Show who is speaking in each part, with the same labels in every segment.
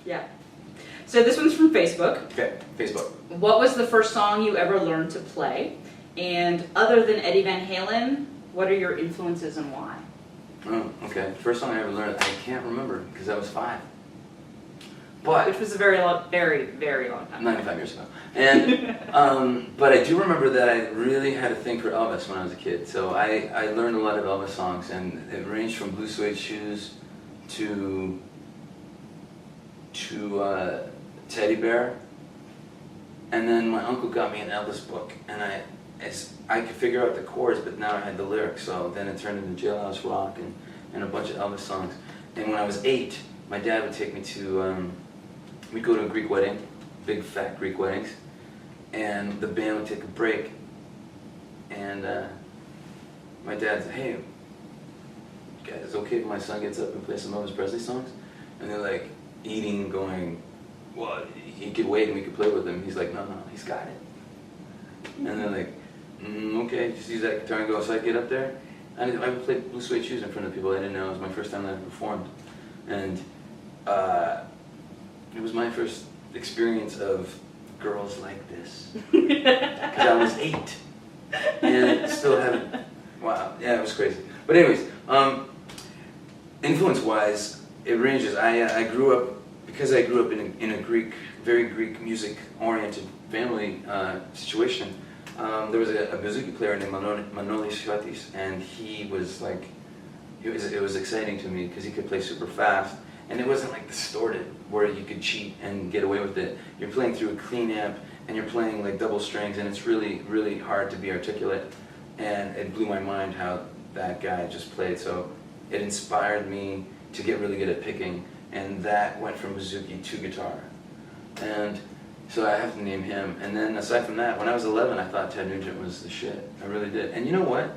Speaker 1: Yeah. So this one's from Facebook.
Speaker 2: Okay, Facebook.
Speaker 1: What was the first song you ever learned to play? And other than Eddie Van Halen, what are your influences and why?
Speaker 2: Oh, okay. First song I ever learned, I can't remember because I was 5. But
Speaker 1: which was a very long time.
Speaker 2: 95 years ago. And but I do remember that I really had a thing for Elvis when I was a kid. So I learned a lot of Elvis songs, and it ranged from Blue Suede Shoes to Teddy Bear. And then my uncle got me an Elvis book, and I could figure out the chords, but now I had the lyrics. So then it turned into Jailhouse Rock and a bunch of Elvis songs. And when I was 8, my dad would take me to we'd go to a Greek wedding, big fat Greek weddings, and the band would take a break, and my dad said, "Hey, guys, is it okay if my son gets up and plays some Elvis Presley songs?" And they're like eating, going, "Well, he could wait and we could play with him." He's like, "No, he's got it." And they're like, "Okay, just use that guitar and go." So I get up there, and I would play Blue Suede Shoes in front of people I didn't know. It was my first time that I performed, and it was my first experience of girls like this, because I was 8, and still haven't. Wow, yeah, it was crazy. But anyways, influence-wise, it ranges. I grew up because I grew up in a very Greek music-oriented family situation. There was a bouzouki player named Manolis Chatis, and he was like, it was exciting to me because he could play super fast. And it wasn't like distorted, where you could cheat and get away with it. You're playing through a clean amp, and you're playing like double strings, and it's really, really hard to be articulate. And it blew my mind how that guy just played. So it inspired me to get really good at picking, and that went from bouzouki to guitar. And so I have to name him. And then aside from that, when I was 11, I thought Ted Nugent was the shit. I really did. And you know what?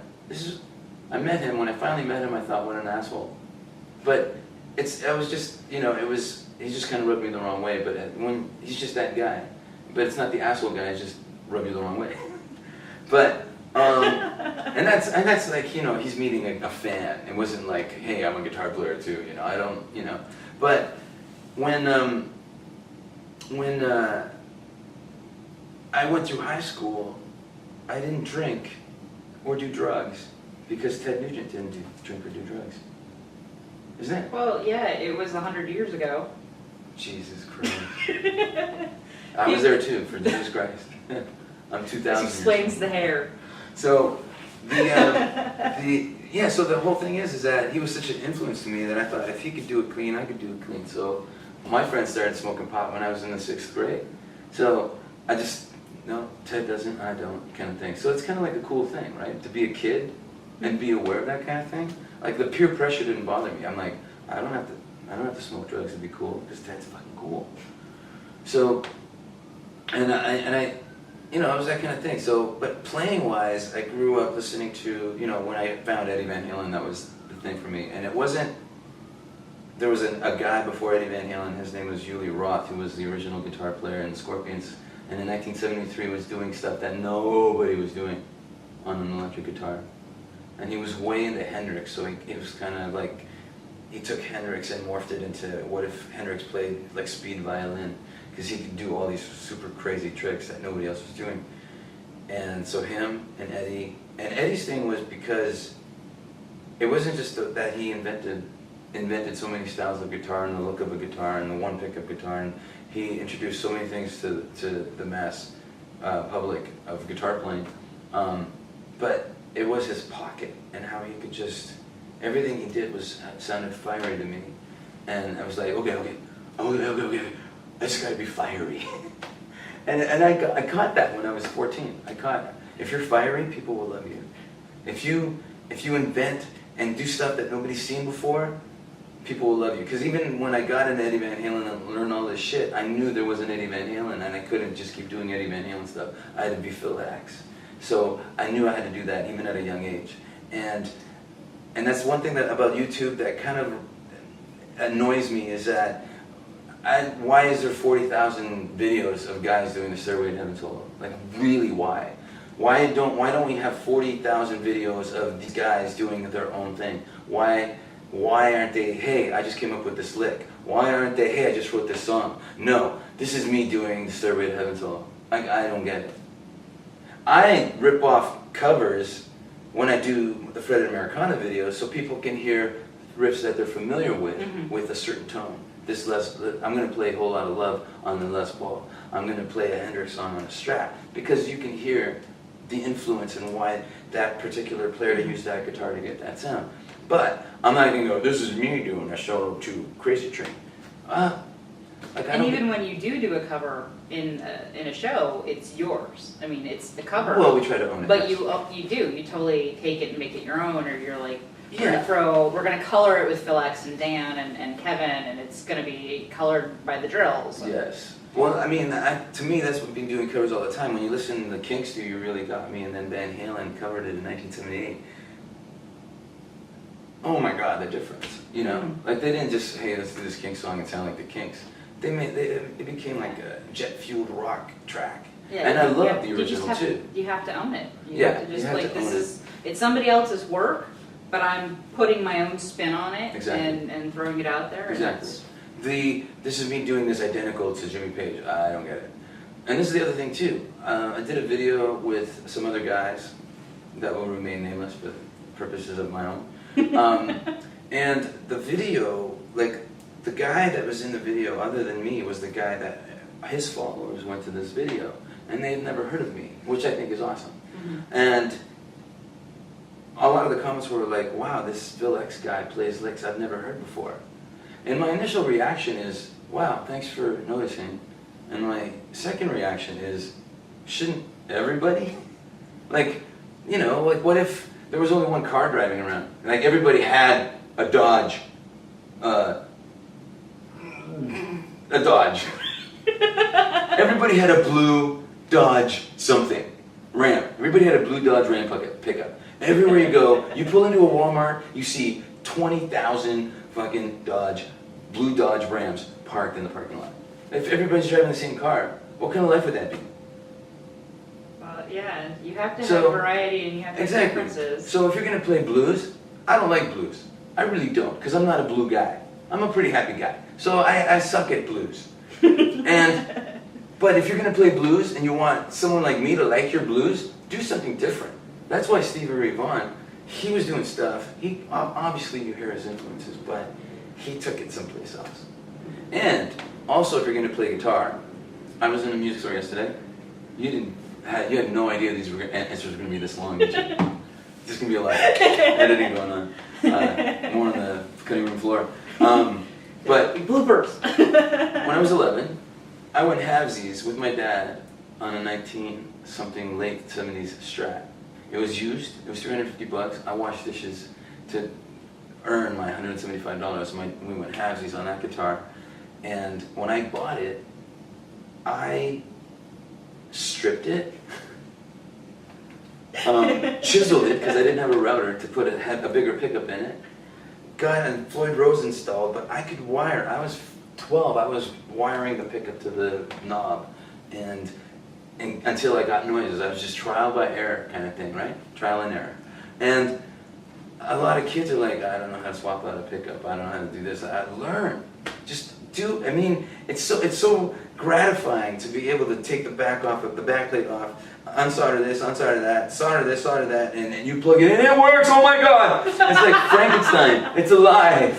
Speaker 2: I met him. When I finally met him, I thought, what an asshole. But I was just, he just kind of rubbed me the wrong way, but when he's just that guy. But it's not the asshole guy, it's just rubbed you the wrong way. But, and that's like, he's meeting a fan. It wasn't like, hey, I'm a guitar player too, I don't, But when I went through high school, I didn't drink or do drugs because Ted Nugent didn't drink or do drugs. Isn't it?
Speaker 1: Well, yeah, it was 100 years ago.
Speaker 2: Jesus Christ. I was there too, for Jesus Christ. I'm 2,000
Speaker 1: This explains the hair.
Speaker 2: So, so the whole thing is that he was such an influence to me that I thought if he could do it clean, I could do it clean. So my friends started smoking pot when I was in the 6th grade. So I just, no, Ted doesn't, I don't, kind of thing. So it's kind of like a cool thing, right? To be a kid and be aware of that kind of thing. Like the peer pressure didn't bother me. I'm like, I don't have to smoke drugs to be cool because Ted's fucking cool. So, and I it was that kind of thing. So, but playing wise, I grew up listening to, when I found Eddie Van Halen, that was the thing for me. And it wasn't, there was a guy before Eddie Van Halen, his name was Uli Roth, who was the original guitar player in the Scorpions, and in 1973 was doing stuff that nobody was doing on an electric guitar. And he was way into Hendrix, so it was kind of like, he took Hendrix and morphed it into what if Hendrix played like speed violin, because he could do all these super crazy tricks that nobody else was doing. And so him and Eddie's thing was because it wasn't just that he invented so many styles of guitar and the look of a guitar and the one pickup guitar, and he introduced so many things to the mass public of guitar playing. But it was his pocket and how he could just, everything he did sounded fiery to me. And I was like, okay, I just gotta be fiery. and I caught that when I was 14. I caught, if you're fiery, people will love you. If you invent and do stuff that nobody's seen before, people will love you. Because even when I got into Eddie Van Halen and learned all this shit, I knew there was an Eddie Van Halen and I couldn't just keep doing Eddie Van Halen stuff. I had to be Phil X. So I knew I had to do that even at a young age. And that's one thing about YouTube that kind of annoys me is that why is there 40,000 videos of guys doing the Stairway to Heaven solo? Like, really, why? Why don't we have 40,000 videos of these guys doing their own thing? Why why aren't they, hey, I just came up with this lick? Why aren't they, hey, I just wrote this song? No, this is me doing the Stairway to Heaven solo. I don't get it. I rip off covers when I do the Fred Americana videos so people can hear riffs that they're familiar with a certain tone. I'm going to play a Whole Lot of Love on the Les Paul. I'm going to play a Hendrix song on a Strat, because you can hear the influence and why that particular player used that guitar to get that sound. But I'm not going to go, this is me doing a solo to Crazy Train.
Speaker 1: And even when you do a cover in a show, it's yours. I mean, it's the cover.
Speaker 2: Well, we try to own it.
Speaker 1: But you totally take it and make it your own, or you're like, we're gonna color it with Phil X and Dan and Kevin, and it's gonna be colored by the Drills.
Speaker 2: Yes. Well, I mean, to me, that's what we've been doing covers all the time. When you listen to the Kinks do You Really Got Me, and then Van Halen covered it in 1978. Oh my God, the difference. You know, like they didn't just, hey, let's do this Kinks song and sound like the Kinks. It became like a jet-fueled rock track. Yeah, and I love the original too.
Speaker 1: You have to own it. You have to just like, it's somebody else's work, but I'm putting my own spin on it and throwing it out there.
Speaker 2: Exactly. This is me doing this identical to Jimmy Page. I don't get it. And this is the other thing too. I did a video with some other guys that will remain nameless for purposes of my own. And the video, like, the guy that was in the video, other than me, was the guy that his followers went to this video, and they had never heard of me, which I think is awesome. And a lot of the comments were like, wow, this Phil X guy plays licks I've never heard before. And my initial reaction is, wow, thanks for noticing. And my second reaction is, shouldn't everybody? Like, you know, like what if there was only one car driving around? Like everybody had a Dodge. Everybody had a blue Dodge something, Ram. Everybody had a blue Dodge Ram pickup. Everywhere you go, you pull into a Walmart, you see 20,000 fucking blue Dodge Rams parked in the parking lot. If everybody's driving the same car, what kind of life would that be?
Speaker 1: Yeah, you have to have variety and you have to have differences.
Speaker 2: So if you're going to play blues, I don't like blues. I really don't, because I'm not a blue guy. I'm a pretty happy guy. So I suck at blues. But if you're going to play blues and you want someone like me to like your blues, do something different. That's why Stevie Ray Vaughan, he was doing stuff. Obviously you hear his influences, but he took it someplace else. And also, if you're going to play guitar, I was in a music store yesterday. You had no idea these answers were going to be this long, did you? There's going to be a lot of editing going on. More on the cutting room floor. But
Speaker 1: bloopers.
Speaker 2: When I was 11, I went halvesies with my dad on a 19-something late 70s Strat. It was used. It was $350. I washed dishes to earn my $175. We went halvesies on that guitar. And when I bought it, I stripped it, chiseled it because I didn't have a router to put a bigger pickup in it. Got a Floyd Rose installed, but I could wire. I was 12. I was wiring the pickup to the knob, and until I got noises. I was just trial by error kind of thing, right? Trial and error. And a lot of kids are like, I don't know how to swap out a pickup. I don't know how to do this. I learn. Just do. I mean, it's so gratifying to be able to take the back plate off, unsolder this, unsolder that, solder this, solder that, and you plug it in, it works. Oh my God! It's like Frankenstein. It's alive.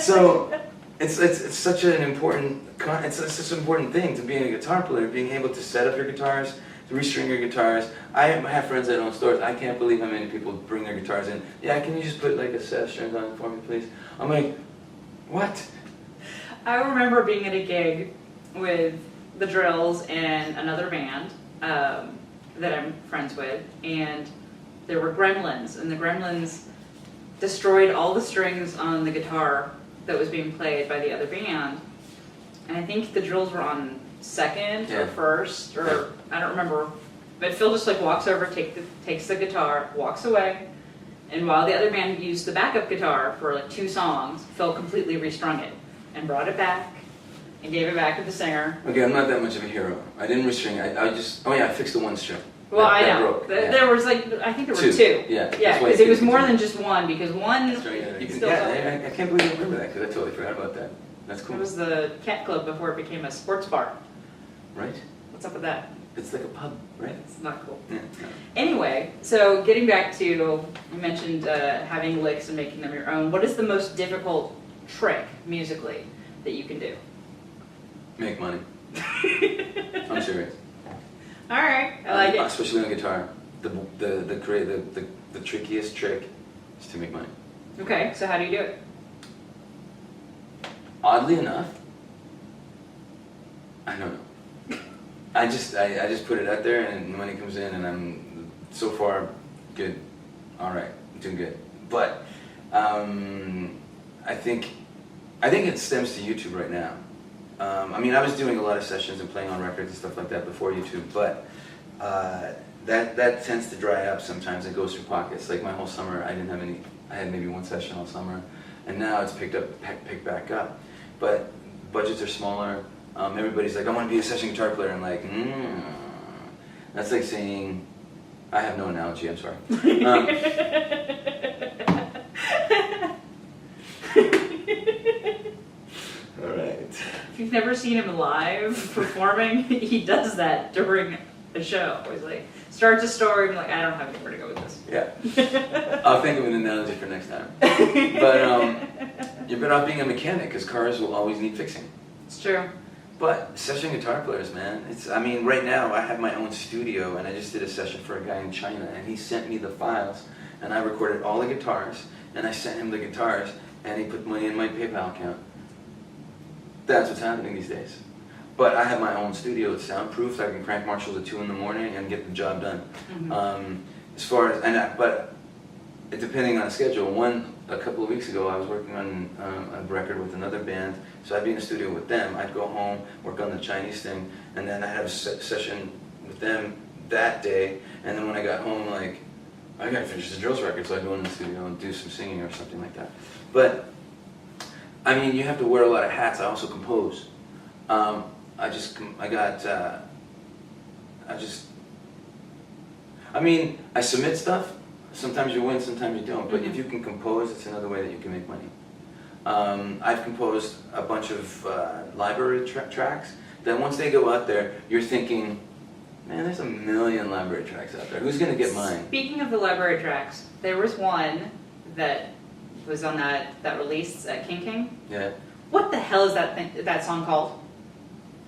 Speaker 2: So it's such an important such an important thing to being a guitar player, being able to set up your guitars, to restring your guitars. I have friends that own stores. I can't believe how many people bring their guitars in. Yeah, can you just put like a set of strings on it for me, please? I'm like, what?
Speaker 1: I remember being at a gig with the Drills and another band that I'm friends with, and there were gremlins, and the gremlins destroyed all the strings on the guitar that was being played by the other band. And I think the Drills were on second or first, or I don't remember. But Phil just like walks over, takes the guitar, walks away, and while the other band used the backup guitar for like 2 songs, Phil completely restrung it and brought it back and gave it back to the singer.
Speaker 2: Okay, I'm not that much of a hero. I didn't restring it. I fixed the one string.
Speaker 1: Well, I
Speaker 2: that
Speaker 1: know.
Speaker 2: broke. Yeah.
Speaker 1: There was like, I think there were two.
Speaker 2: Yeah.
Speaker 1: Yeah, because it was more than just one, because one.
Speaker 2: That's right, yeah,
Speaker 1: still
Speaker 2: I can't believe you remember that, because I totally forgot about that. That's cool.
Speaker 1: It was the cat club before it became a sports bar.
Speaker 2: Right?
Speaker 1: What's up with that?
Speaker 2: It's like a pub, right?
Speaker 1: It's not cool.
Speaker 2: Yeah.
Speaker 1: Anyway, so getting back to, you mentioned having licks and making them your own. What is the most difficult trick musically that you can do?
Speaker 2: Make money. I'm serious.
Speaker 1: All right, I like it.
Speaker 2: Especially on guitar. The trickiest trick is to make money.
Speaker 1: Okay, so how do you do it?
Speaker 2: Oddly enough, I don't know. I just put it out there, and money comes in, and I'm so far good. All right, doing good. But I think it stems to YouTube right now. I mean, I was doing a lot of sessions and playing on records and stuff like that before YouTube, but that tends to dry up sometimes. It goes through pockets. Like my whole summer, I didn't have any. I had maybe one session all summer, and now it's picked back up. But budgets are smaller. Everybody's like, I want to be a session guitar player. I'm like, that's like saying, I have no analogy. I'm sorry. All right.
Speaker 1: If you've never seen him live performing, he does that during a show. He's like, starts a story, and like, I don't have anywhere to go with this.
Speaker 2: Yeah. I'll think of an analogy for next time. But you're better off being a mechanic, because cars will always need fixing.
Speaker 1: It's true.
Speaker 2: But session guitar players, man, I mean, right now I have my own studio, and I just did a session for a guy in China, and he sent me the files, and I recorded all the guitars, and I sent him the guitars, and he put money in my PayPal account. That's what's happening these days. But I have my own studio. It's soundproof. I can crank Marshalls at 2 in the morning and get the job done.
Speaker 1: Mm-hmm.
Speaker 2: As far as but depending on the schedule. A couple of weeks ago, I was working on a record with another band. So I'd be in the studio with them. I'd go home, work on the Chinese thing, and then I'd have a session with them that day. And then when I got home, like, I gotta finish the drills record, so I'd go in the studio and do some singing or something like that. But I mean, you have to wear a lot of hats. I also compose. I submit stuff. Sometimes you win, sometimes you don't. But if you can compose, it's another way that you can make money. I've composed a bunch of library tracks that once they go out there, you're thinking, man, there's a million library tracks out there. Who's going to get mine?
Speaker 1: Speaking of the library tracks, there was one that was on that release at King.
Speaker 2: Yeah.
Speaker 1: What the hell is that song called?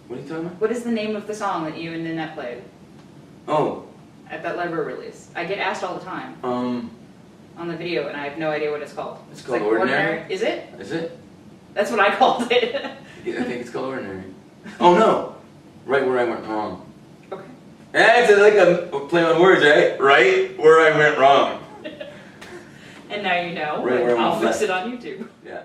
Speaker 2: What are you talking about?
Speaker 1: What is the name of the song that you and Nanette played?
Speaker 2: Oh.
Speaker 1: At that library release. I get asked all the time. On the video, and I have no idea what it's called.
Speaker 2: It's called Ordinary.
Speaker 1: Is it?
Speaker 2: Is it?
Speaker 1: That's what I called it.
Speaker 2: Yeah, I think it's called Ordinary. Oh no! Right where I went wrong.
Speaker 1: Okay.
Speaker 2: It's like a play on words, right? Right where I went wrong.
Speaker 1: And now you know.
Speaker 2: Right where I
Speaker 1: I'll
Speaker 2: went
Speaker 1: fix
Speaker 2: left.
Speaker 1: it on YouTube.
Speaker 2: Yeah.